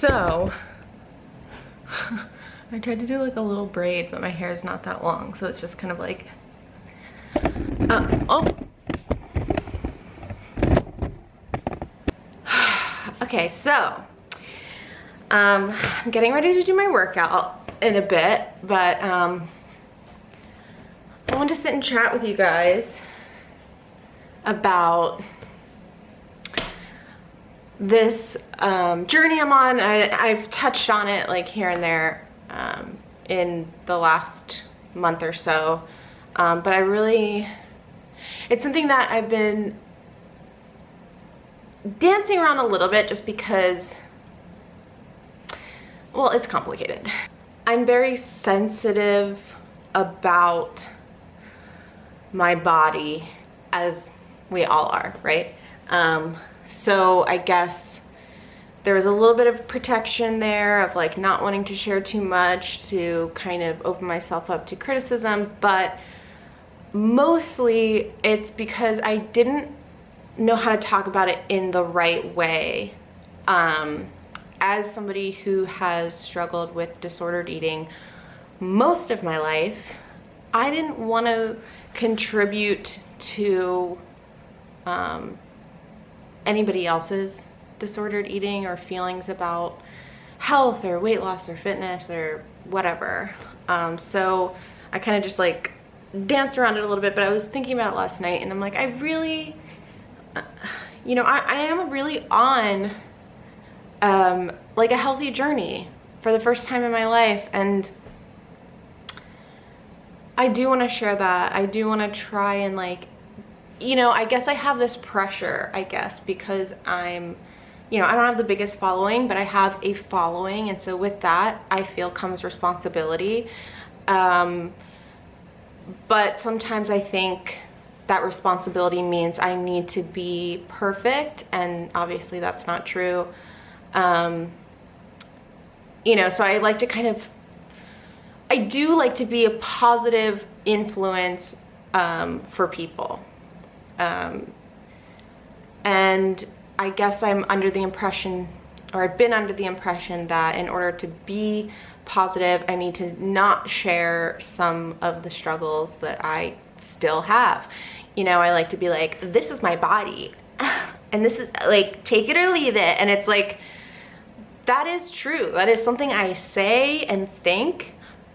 So I tried to do like a little braid, but my hair is not that long, so it's just kind of like okay, so I'm getting ready to do my workout in a bit, but I wanted to sit and chat with you guys about this journey I'm on. I've touched on it like here and there in the last month or so, but it's something that I've been dancing around a little bit just because, well, it's complicated. I'm very sensitive about my body, as we all are, right? So I guess there was a little bit of protection there of like not wanting to share too much to kind of open myself up to criticism, but mostly it's because I didn't know how to talk about it in the right way. As somebody who has struggled with disordered eating most of my life, I didn't want to contribute to anybody else's disordered eating or feelings about health or weight loss or fitness or whatever. So I kind of just like danced around it a little bit, but I was thinking about it last night and I'm like, I really, you know, I am really on like a healthy journey for the first time in my life, and I do want to share that. I do want to try and like, you know, I guess I have this pressure, I guess, because I'm, you know, I don't have the biggest following, but I have a following, and so with that I feel comes responsibility. But sometimes I think that responsibility means I need to be perfect, and obviously that's not true. You know, so I like to kind of, I do like to be a positive influence for people. And I guess I'm under the impression, or I've been under the impression, that in order to be positive, I need to not share some of the struggles that I still have. You know, I like to be like, this is my body, and this is like, take it or leave it. And it's like, that is true. That is something I say and think,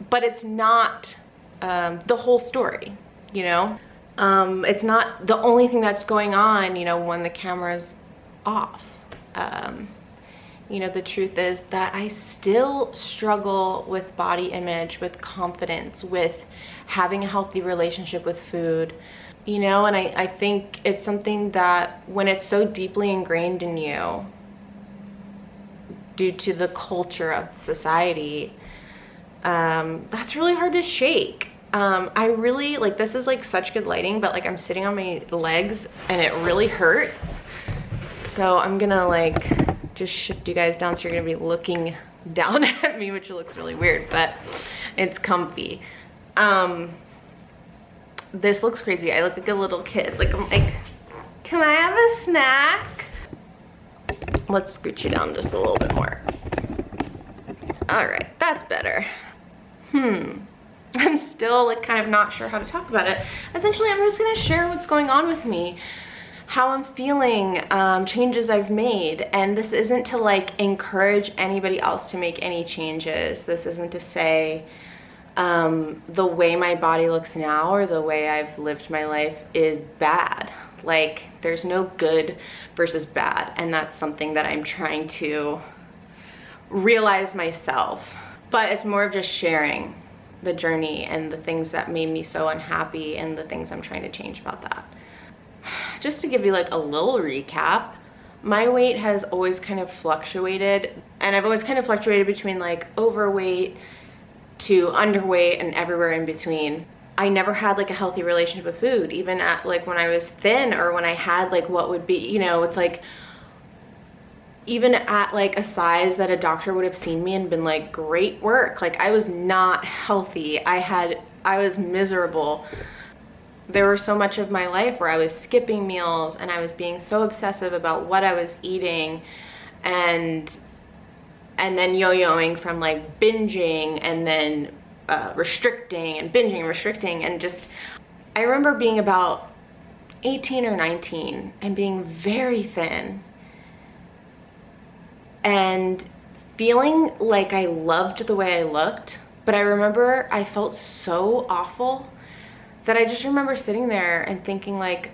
but it's not the whole story, you know? It's not the only thing that's going on, you know, when the camera's off. You know, the truth is that I still struggle with body image, with confidence, with having a healthy relationship with food, you know, and I think it's something that when it's so deeply ingrained in you due to the culture of society, that's really hard to shake. I really, like, this is like such good lighting, but like I'm sitting on my legs and it really hurts. So I'm gonna like just shift you guys down so you're gonna be looking down at me, which looks really weird, but it's comfy. This looks crazy. I look like a little kid. Like, I'm like, can I have a snack? Let's scoot you down just a little bit more. All right, that's better. I'm still like kind of not sure how to talk about it. Essentially, I'm just gonna share what's going on with me, how I'm feeling, changes I've made. And this isn't to like encourage anybody else to make any changes. This isn't to say the way my body looks now or the way I've lived my life is bad. Like, there's no good versus bad, and that's something that I'm trying to realize myself. But it's more of just sharing the journey and the things that made me so unhappy and the things I'm trying to change about that. Just to give you like a little recap, my weight has always kind of fluctuated, and I've always kind of fluctuated between like overweight to underweight and everywhere in between. I never had like a healthy relationship with food, even at like when I was thin or when I had like what would be, you know, it's like even at like a size that a doctor would have seen me and been like, great work. Like, I was not healthy. I was miserable. There was so much of my life where I was skipping meals and I was being so obsessive about what I was eating, and and then yo-yoing from like binging and then restricting and binging and restricting. And just, I remember being about 18 or 19 and being very thin and feeling like I loved the way I looked, but I remember I felt so awful that I just remember sitting there and thinking like,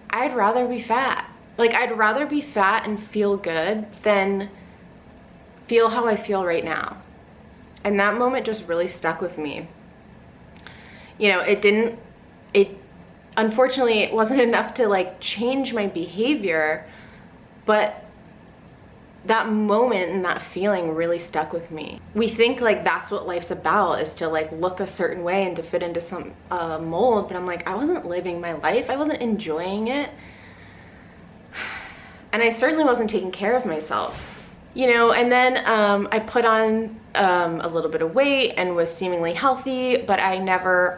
I'd rather be fat. Like, I'd rather be fat and feel good than feel how I feel right now. And that moment just really stuck with me. You know, unfortunately, it wasn't enough to like change my behavior, but that moment and that feeling really stuck with me. We think like that's what life's about, is to like look a certain way and to fit into some mold, but I'm like, I wasn't living my life. I wasn't enjoying it. And I certainly wasn't taking care of myself, you know. And then I put on a little bit of weight and was seemingly healthy, but I never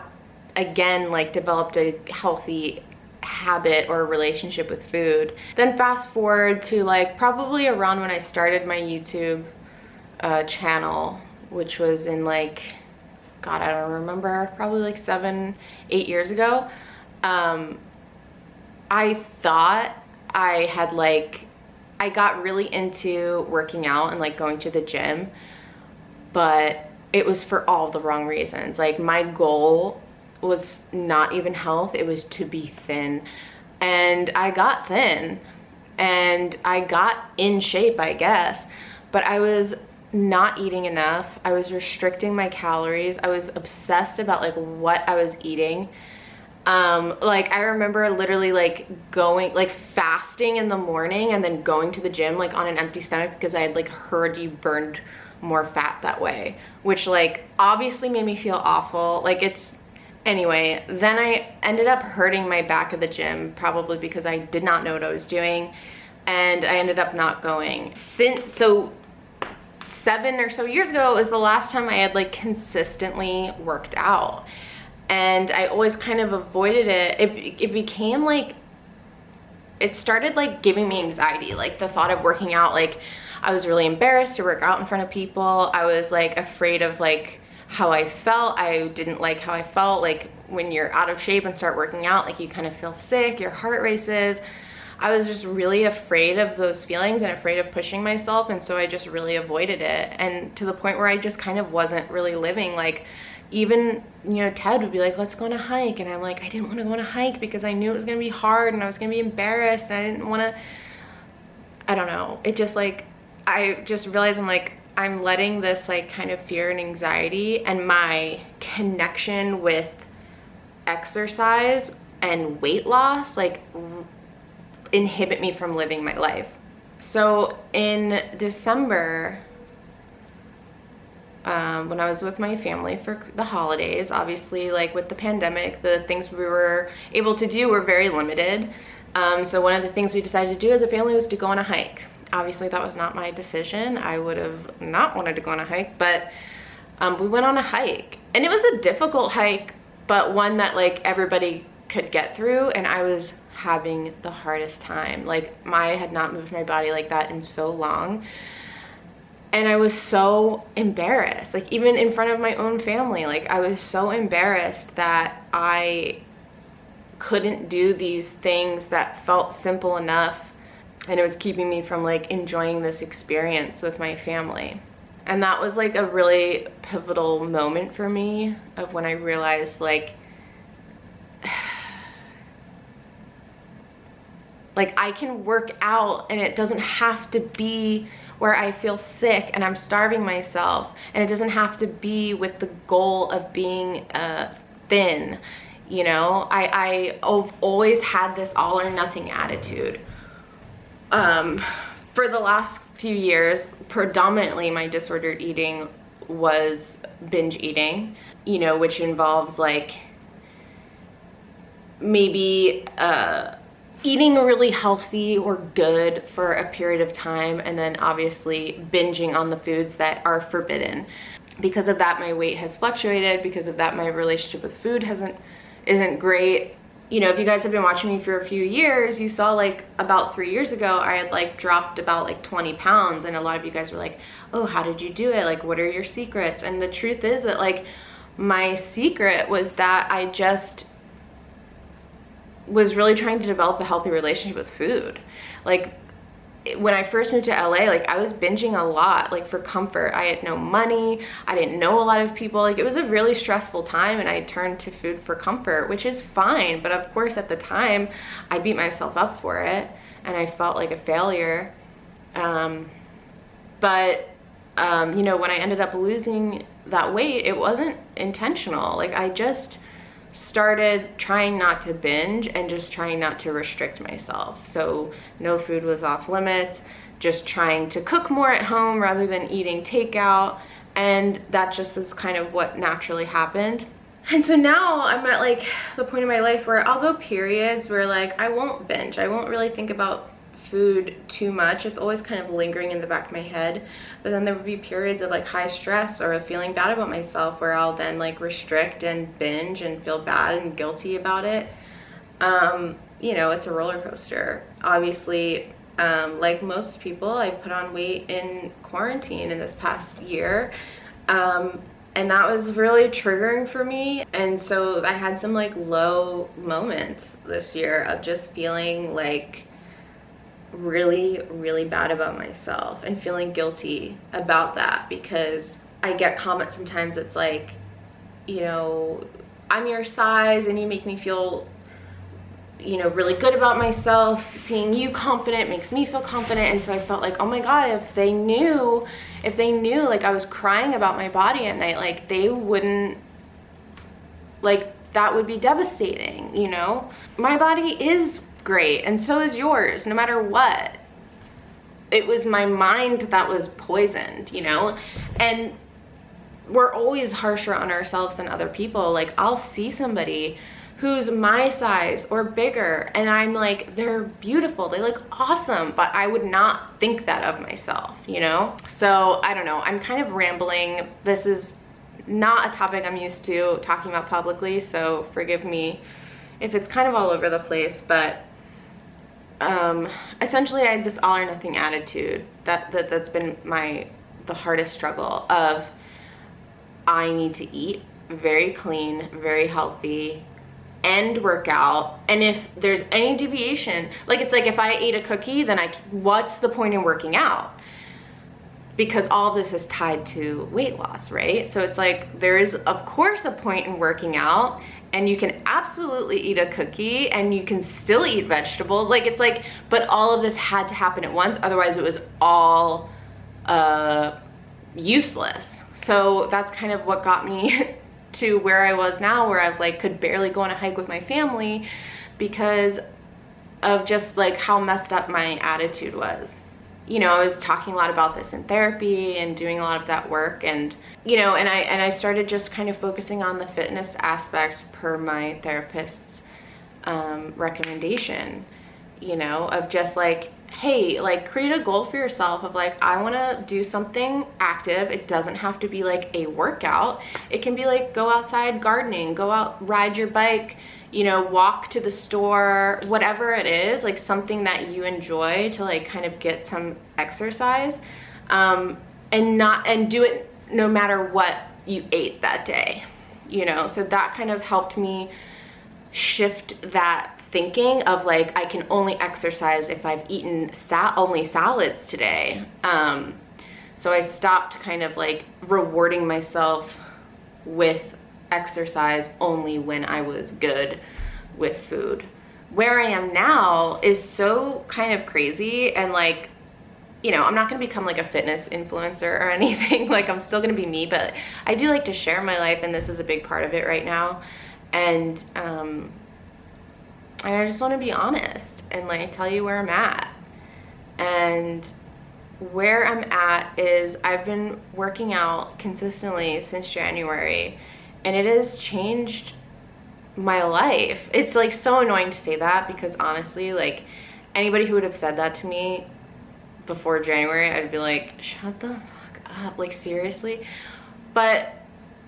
again like developed a healthy habit or relationship with food. Then fast forward to like probably around when I started my YouTube channel, which was in like, God, I don't remember, probably like 7-8 years ago. I thought I had like, I got really into working out and like going to the gym, but it was for all the wrong reasons. Like, my goal was not even health, it was to be thin. And I got thin and I got in shape, I guess, but I was not eating enough. I was restricting my calories. I was obsessed about like what I was eating. Like, I remember literally like going, like fasting in the morning and then going to the gym like on an empty stomach because I had like heard you burned more fat that way, which like obviously made me feel awful. Like, it's, anyway, then I ended up hurting my back at the gym, probably because I did not know what I was doing, and I ended up not going. So 7 or so years ago was the last time I had like consistently worked out, and I always kind of avoided it. It became like, it started like giving me anxiety, like the thought of working out. Like, I was really embarrassed to work out in front of people. I was like afraid of like how I felt. I didn't like how I felt. Like, when you're out of shape and start working out, like you kind of feel sick, your heart races. I was just really afraid of those feelings and afraid of pushing myself, and so I just really avoided it. And to the point where I just kind of wasn't really living. Like, even, you know, Ted would be like, let's go on a hike, and I'm like, I didn't want to go on a hike because I knew it was gonna be hard and I was gonna be embarrassed and I didn't want to, I don't know. It just like, I just realized I'm like, I'm letting this like kind of fear and anxiety and my connection with exercise and weight loss like inhibit me from living my life. So in December, when I was with my family for the holidays, obviously like with the pandemic, the things we were able to do were very limited. So one of the things we decided to do as a family was to go on a hike. Obviously that was not my decision. I would have not wanted to go on a hike, but we went on a hike, and it was a difficult hike, but one that like everybody could get through, and I was having the hardest time. Like, I had not moved my body like that in so long, and I was so embarrassed, like even in front of my own family. Like, I was so embarrassed that I couldn't do these things that felt simple enough, and it was keeping me from like enjoying this experience with my family. And that was like a really pivotal moment for me, of when I realized like I can work out and it doesn't have to be where I feel sick and I'm starving myself, and it doesn't have to be with the goal of being thin. You know, I've always had this all or nothing attitude. For the last few years, predominantly my disordered eating was binge eating, you know, which involves like maybe eating really healthy or good for a period of time, and then obviously binging on the foods that are forbidden. Because of that, my weight has fluctuated. Because of that, my relationship with food isn't great. you know, if you guys have been watching me for a few years, you saw like about 3 years ago, I had like dropped about like 20 pounds. And a lot of you guys were like, oh, how did you do it? Like, what are your secrets? And the truth is that like my secret was that I just was really trying to develop a healthy relationship with food. Like, when I first moved to LA, like I was binging a lot, like for comfort. I had no money. I didn't know a lot of people. Like, it was a really stressful time, and I turned to food for comfort, which is fine. But of course, at the time, I beat myself up for it, and I felt like a failure. You know, when I ended up losing that weight, it wasn't intentional. Like, I just started trying not to binge and just trying not to restrict myself. So no food was off limits, just trying to cook more at home rather than eating takeout. And that just is kind of what naturally happened. And so now I'm at like the point in my life where I'll go periods where like I won't binge. I won't really think about food too much. It's always kind of lingering in the back of my head. But then there would be periods of like high stress or feeling bad about myself where I'll then like restrict and binge and feel bad and guilty about it. You know, it's a roller coaster. Obviously, like most people, I put on weight in quarantine in this past year. And that was really triggering for me. And so I had some like low moments this year of just feeling like really bad about myself and feeling guilty about that, because I get comments sometimes. It's like, you know, I'm your size and you make me feel, you know, really good about myself. Seeing you confident makes me feel confident. And so I felt like, oh my God, if they knew like I was crying about my body at night, like they wouldn't, like that would be devastating, you know? My body is great, and so is yours, no matter what. It was my mind that was poisoned, you know? And we're always harsher on ourselves than other people. Like, I'll see somebody who's my size or bigger, and I'm like, they're beautiful, they look awesome, but I would not think that of myself, you know? So I don't know, I'm kind of rambling. This is not a topic I'm used to talking about publicly, so forgive me if it's kind of all over the place. But essentially I have this all or nothing attitude that's been the hardest struggle of, I need to eat very clean, very healthy, and work out. And if there's any deviation, like it's like if I ate a cookie, then what's the point in working out? Because all of this is tied to weight loss, right? So it's like, there is of course a point in working out, and you can absolutely eat a cookie and you can still eat vegetables. Like, it's like, but all of this had to happen at once, otherwise it was all useless. So that's kind of what got me to where I was now, where I've like could barely go on a hike with my family because of just like how messed up my attitude was. You know, I was talking a lot about this in therapy and doing a lot of that work, and you know, and I started just kind of focusing on the fitness aspect per my therapist's recommendation, you know, of just like, hey, like create a goal for yourself of like, I want to do something active. It doesn't have to be like a workout. It can be like go outside gardening, go out, ride your bike, you know, walk to the store, whatever it is, like something that you enjoy to like kind of get some exercise, and do it no matter what you ate that day, you know? So that kind of helped me shift that thinking of like, I can only exercise if I've eaten only salads today. So I stopped kind of like rewarding myself with exercise only when I was good with food. Where I am now is so kind of crazy, and like, you know, I'm not gonna become like a fitness influencer or anything. Like, I'm still gonna be me, but I do like to share my life, and this is a big part of it right now. And I just want to be honest and like tell you where I'm at. And where I'm at is I've been working out consistently since January, and it has changed my life. It's like so annoying to say that, because honestly, like anybody who would have said that to me before January, I'd be like, shut the fuck up, like seriously. But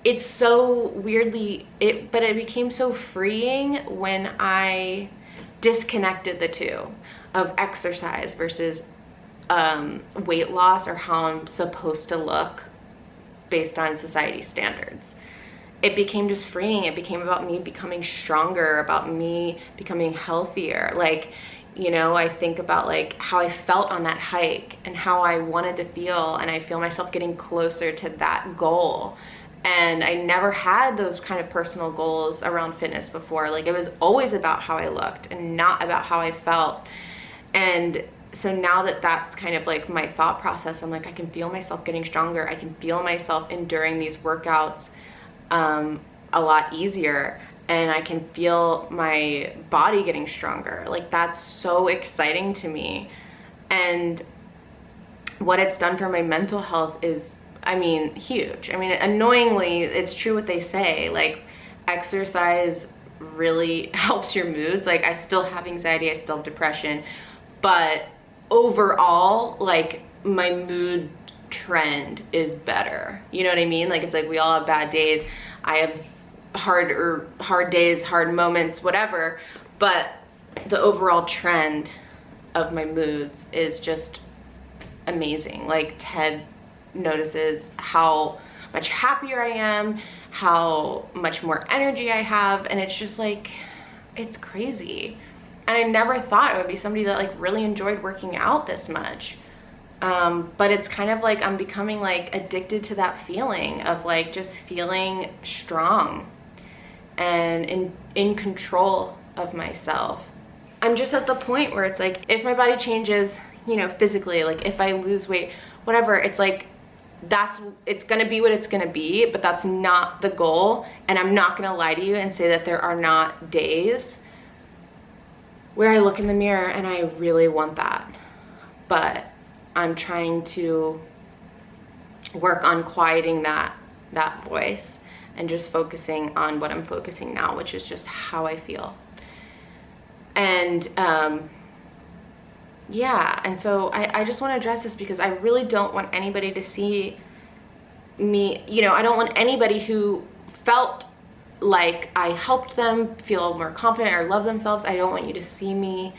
it's so weirdly, but it became so freeing when I disconnected the two of exercise versus weight loss, or how I'm supposed to look based on society standards. It became just freeing. It became about me becoming stronger, about me becoming healthier. Like, you know, I think about like how I felt on that hike and how I wanted to feel, and I feel myself getting closer to that goal. And I never had those kind of personal goals around fitness before. Like, it was always about how I looked and not about how I felt. And so now that that's kind of like my thought process, I'm like, I can feel myself getting stronger. I can feel myself enduring these workouts a lot easier, and I can feel my body getting stronger. Like, that's so exciting to me. And what it's done for my mental health is, I mean, huge. I mean, annoyingly, it's true what they say, like, exercise really helps your moods. Like, I still have anxiety, I still have depression, but overall, like, my mood trend is better. You know what I mean? Like, it's like we all have bad days. I have hard days, hard moments, whatever, but the overall trend of my moods is just amazing. Like, Ted notices how much happier I am, how much more energy I have, and it's just like, it's crazy. And I never thought I would be somebody that like really enjoyed working out this much. But it's kind of like I'm becoming like addicted to that feeling of like just feeling strong and in control of myself. I'm just at the point where it's like, if my body changes, you know, physically, like if I lose weight, whatever, it's like, it's gonna be what it's gonna be, but that's not the goal. And I'm not gonna lie to you and say that there are not days where I look in the mirror and I really want that. But I'm trying to work on quieting that voice and just focusing on what I'm focusing now, which is just how I feel. And yeah, and so I just want to address this because I really don't want anybody to see me, you know, I don't want anybody who felt like I helped them feel more confident or love themselves. I don't want you to see me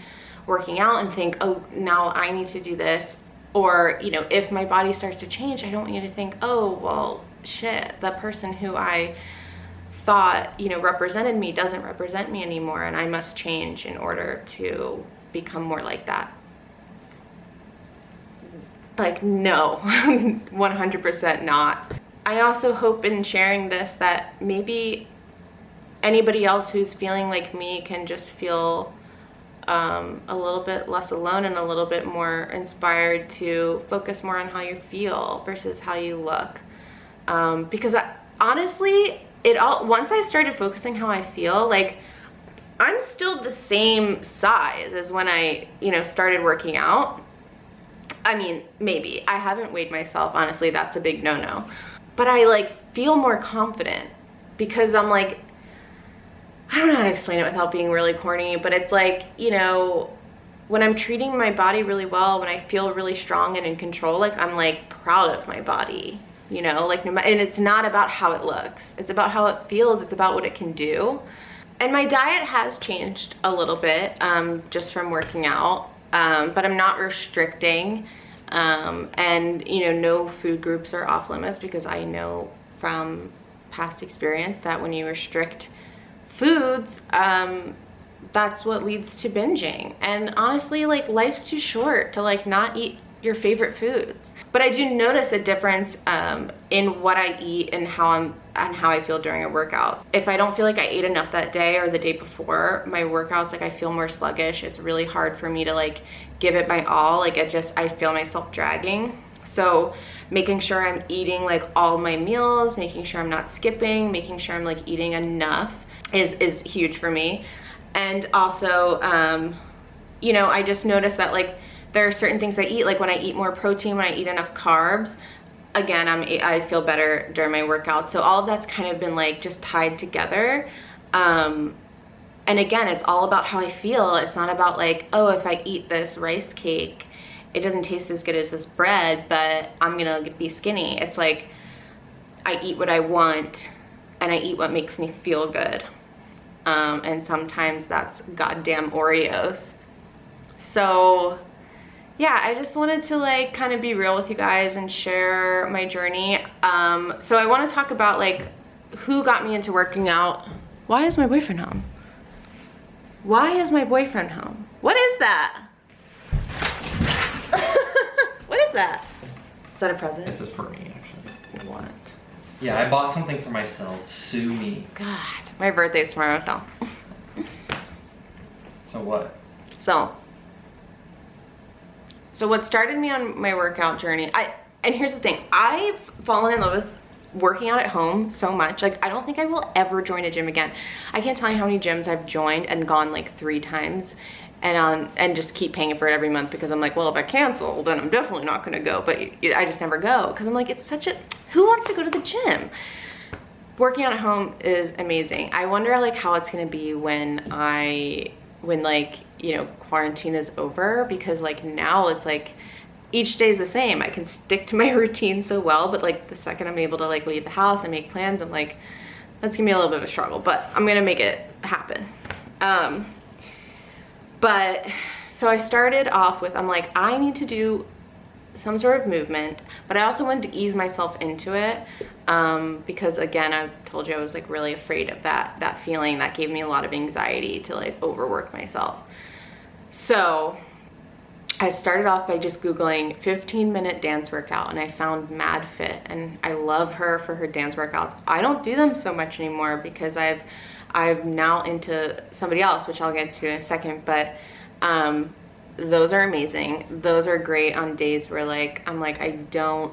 working out and think, oh, now I need to do this. Or, you know, if my body starts to change, I don't want you to think, oh, well, shit, that person who I thought, you know, represented me doesn't represent me anymore, and I must change in order to become more like that. Like, no, 100% not. I also hope in sharing this that maybe anybody else who's feeling like me can just feel a little bit less alone and a little bit more inspired to focus more on how you feel versus how you look. Because honestly, once I started focusing how I feel, like, I'm still the same size as when I, you know, started working out. I mean, maybe. I haven't weighed myself, honestly, that's a big no-no. But I like feel more confident because I'm like, I don't know how to explain it without being really corny, but it's like, you know, when I'm treating my body really well, when I feel really strong and in control, like, I'm like proud of my body, you know, like, and it's not about how it looks, it's about how it feels, it's about what it can do. And my diet has changed a little bit, just from working out, but I'm not restricting, and, you know, no food groups are off limits, because I know from past experience that when you restrict foods, that's what leads to binging. And honestly, like, life's too short to like not eat your favorite foods. But I do notice a difference in what I eat and how I feel during a workout. If I don't feel like I ate enough that day or the day before my workouts, like, I feel more sluggish. It's really hard for me to like give it my all. Like, I feel myself dragging. So making sure I'm eating like all my meals, making sure I'm not skipping, making sure I'm like eating enough is huge for me. And also, you know, I just noticed that like there are certain things I eat, like when I eat more protein, when I eat enough carbs, again, I feel better during my workout. So all of that's kind of been like just tied together. And again, it's all about how I feel. It's not about like, oh, if I eat this rice cake, it doesn't taste as good as this bread, but I'm gonna be skinny. It's like, I eat what I want, and I eat what makes me feel good. And sometimes that's goddamn Oreos. So yeah, I just wanted to like kind of be real with you guys and share my journey. So I want to talk about like who got me into working out. Why is my boyfriend home? Why is my boyfriend home? What is that? What is that? Is that a present? This is for me, actually. What? Yeah, I bought something for myself. Sue me. God, my birthday's tomorrow, so. So what? So what started me on my workout journey, and here's the thing, I've fallen in love with working out at home so much. Like, I don't think I will ever join a gym again. I can't tell you how many gyms I've joined and gone like 3 times and just keep paying for it every month because I'm like, well, if I cancel, then I'm definitely not gonna go. But I just never go because I'm like, it's such a, who wants to go to the gym? Working out at home is amazing. I wonder like how it's gonna be when like, you know, quarantine is over, because like now it's like each day's the same. I can stick to my routine so well, but like the second I'm able to like leave the house and make plans, I'm like, that's gonna be a little bit of a struggle, but I'm gonna make it happen. But so I started off with, I'm like, I need to do some sort of movement, but I also wanted to ease myself into it, because again, I told you I was like really afraid of that feeling that gave me a lot of anxiety to like overwork myself. So I started off by just Googling 15-minute dance workout, and I found Madfit, and I love her for her dance workouts. I don't do them so much anymore because I'm now into somebody else, which I'll get to in a second, but those are amazing. Those are great on days where like I'm like, I don't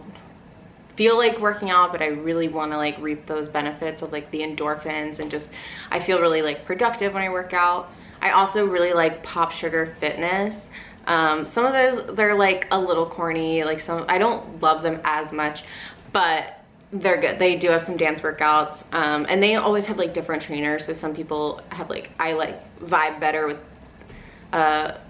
feel like working out, but I really want to like reap those benefits of like the endorphins, and just I feel really like productive when I work out. I also really like PopSugar Fitness. Some of those, they're like a little corny, like some, I don't love them as much, but they're good. They do have some dance workouts, and they always have like different trainers. So some people have like, I like vibe better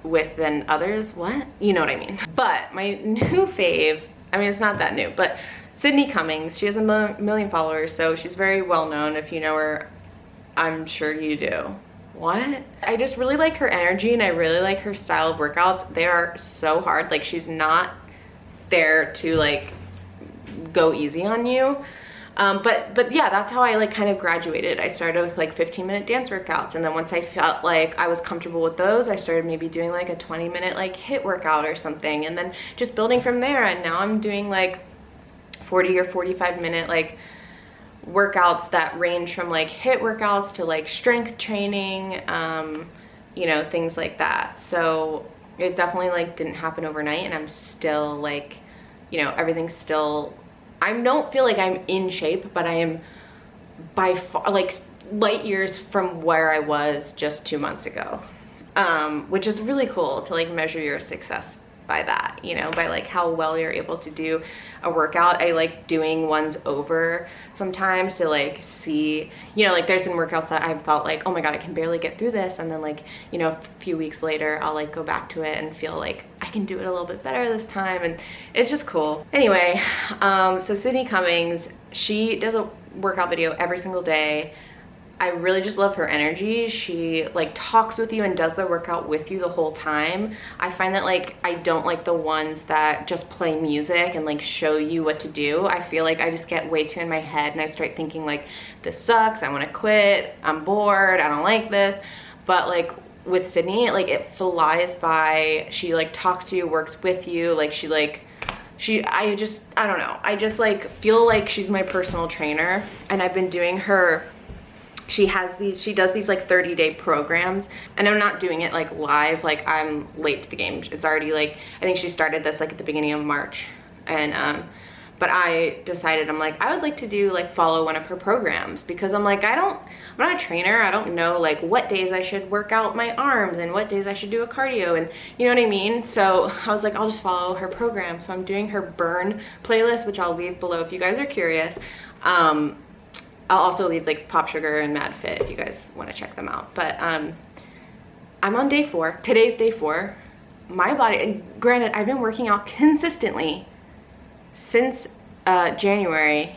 with than others. What? You know what I mean? But my new fave, I mean, it's not that new, but Sydney Cummings, she has a million followers, so she's very well known. If you know her, I'm sure you do. What? I just really like her energy, and I really like her style of workouts. They are so hard. Like, she's not there to like go easy on you. But yeah, that's how I like kind of graduated. I started with like 15-minute dance workouts, and then once I felt like I was comfortable with those, I started maybe doing like a 20-minute like HIIT workout or something, and then just building from there. And now I'm doing like 40 or 45-minute like workouts that range from like HIIT workouts to like strength training, you know, things like that. So it definitely like didn't happen overnight, and I'm still like, you know, everything's still, I don't feel like I'm in shape, but I am by far like light years from where I was just 2 months ago, which is really cool to like measure your success by that, you know, by like how well you're able to do a workout. I like doing ones over sometimes to like see, you know, like there's been workouts that I've felt like, oh my God, I can barely get through this, and then like, you know, a few weeks later I'll like go back to it and feel like I can do it a little bit better this time, and it's just cool. Anyway, so Sydney Cummings, she does a workout video every single day. I really just love her energy. She like talks with you and does the workout with you the whole time. I find that like I don't like the ones that just play music and like show you what to do. I feel like I just get way too in my head, and I start thinking like, this sucks, I want to quit, I'm bored, I don't like this. But like with Sydney, like it flies by. She like talks to you, works with you, like I don't know, I just like feel like she's my personal trainer. And I've been doing her, she does these like 30-day programs, and I'm not doing it like live, like I'm late to the game. It's already like, I think she started this like at the beginning of March, and but I decided, I'm like, I would like to do like follow one of her programs, because I'm like, I'm not a trainer. I don't know like what days I should work out my arms and what days I should do a cardio, and you know what I mean? So I was like, I'll just follow her program. So I'm doing her burn playlist, which I'll leave below if you guys are curious. I'll also leave like PopSugar and Madfit if you guys want to check them out. But I'm on day 4. Today's day 4. My body, and granted, I've been working out consistently since January,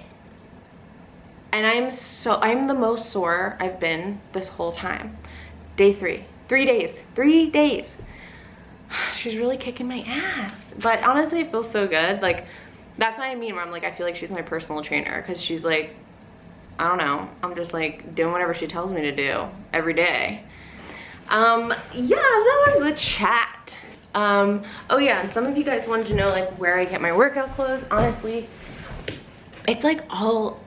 And I'm the most sore I've been this whole time. Day 3. 3 days. 3 days. She's really kicking my ass. But honestly, it feels so good. Like, that's what I mean where I'm like, I feel like she's my personal trainer, because she's like, I don't know, I'm just like doing whatever she tells me to do every day. Yeah, that was the chat. Oh yeah, and some of you guys wanted to know like where I get my workout clothes. Honestly, it's like all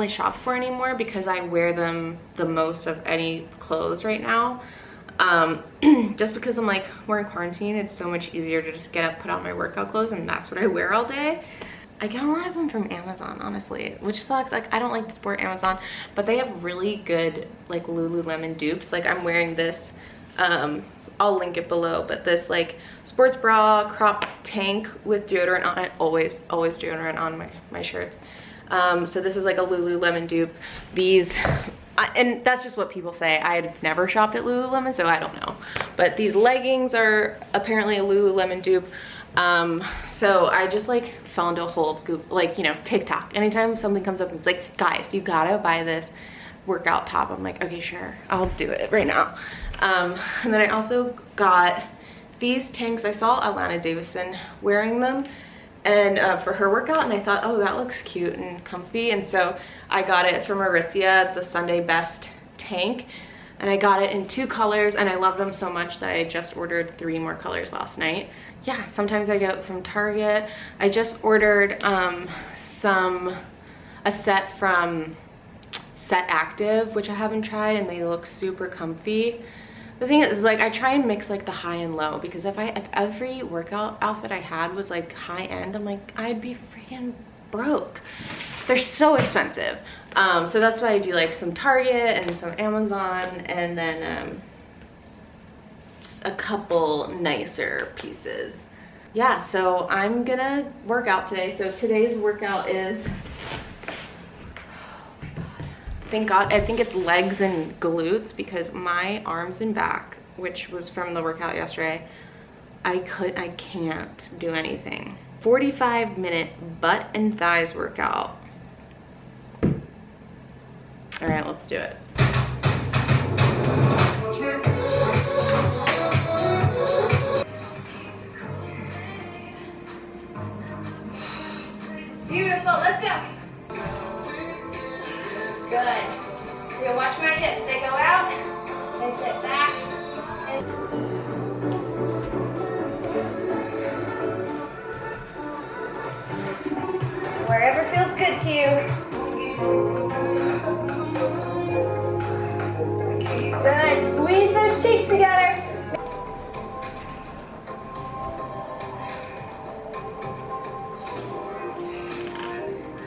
I shop for anymore, because I wear them the most of any clothes right now. Just because I'm like, we're in quarantine, it's so much easier to just get up, put on my workout clothes, and that's what I wear all day. I get a lot of them from Amazon, honestly, which sucks. Like, I don't like to support Amazon, but they have really good like Lululemon dupes. Like, I'm wearing this, I'll link it below, but this like sports bra cropped tank with deodorant on it. Always deodorant on my shirts. So this is like a Lululemon dupe. These, and that's just what people say. I had never shopped at Lululemon, so I don't know. But these leggings are apparently a Lululemon dupe. So I just like fell into a hole of Google, like, you know, TikTok. Anytime something comes up and it's like, guys, you gotta buy this workout top. I'm like, okay, sure, I'll do it right now. And then I also got these tanks. I saw Alana Davison wearing them, and for her workout, and I thought, oh, that looks cute and comfy, and so I got it. It's from Aritzia. It's a Sunday Best tank, and I got it in 2 colors, and I loved them so much that I just ordered 3 more colors last night. Yeah, sometimes I get from Target. I just ordered a set from Set Active, which I haven't tried, and they look super comfy. The thing is, like, I try and mix like the high and low, because if every workout outfit I had was like high end, I'm like, I'd be freaking broke. They're so expensive. So that's why I do like some Target and some Amazon, and then a couple nicer pieces. Yeah, so I'm gonna work out today. So today's workout is, thank God, I think it's legs and glutes, because my arms and back, which was from the workout yesterday, I can't do anything. 45-minute butt and thighs workout. All right, let's do it. Beautiful, let's go. Good. So you'll watch my hips. They go out, they sit back, and wherever feels good to you. Good. Squeeze those cheeks together.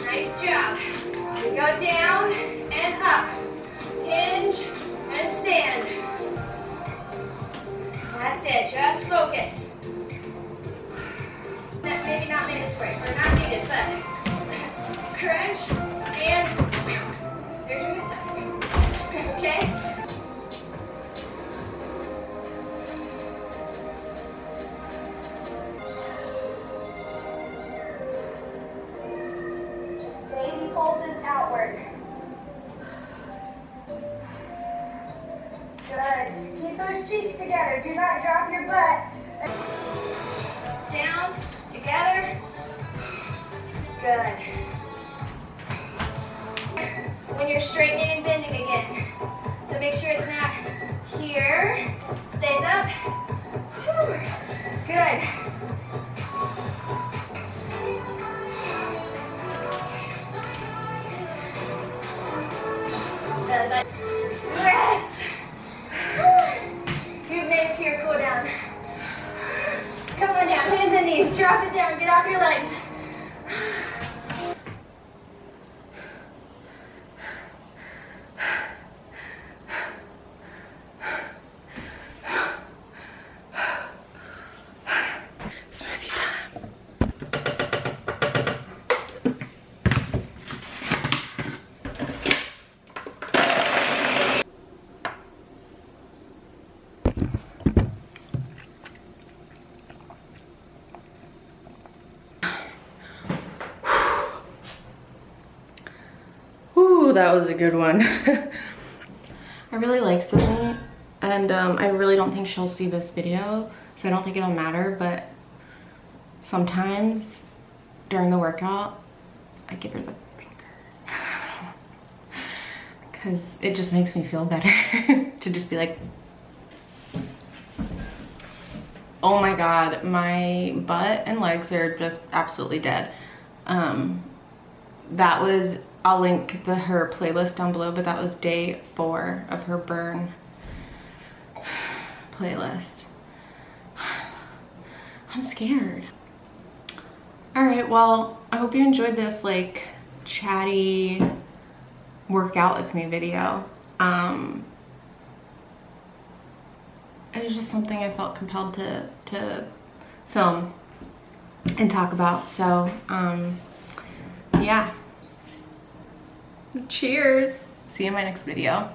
Nice job. We go down and up. Hinge and stand. That's it. Just focus. That's maybe not mandatory or not needed, but crunch and there's your hip thrust. Okay? Just baby pulses outward. Good. Just keep those cheeks together. Do not drop your butt. Down, together. Good. When you're straightening and bending again. So make sure it's not here. Stays up. Whew. Good. Rest. You've made it to your cool down. Come on down, hands and knees. Drop it down, get off your legs. that was a good one. I really like Sydney, and I really don't think she'll see this video, so I don't think it'll matter, but sometimes during the workout, I give her the finger. Because it just makes me feel better to just be like, oh my god, my butt and legs are just absolutely dead. That was, I'll link her playlist down below, but that was day 4 of her burn playlist. I'm scared. All right, well, I hope you enjoyed this like chatty workout with me video. It was just something I felt compelled to film and talk about. So yeah, cheers. See you in my next video.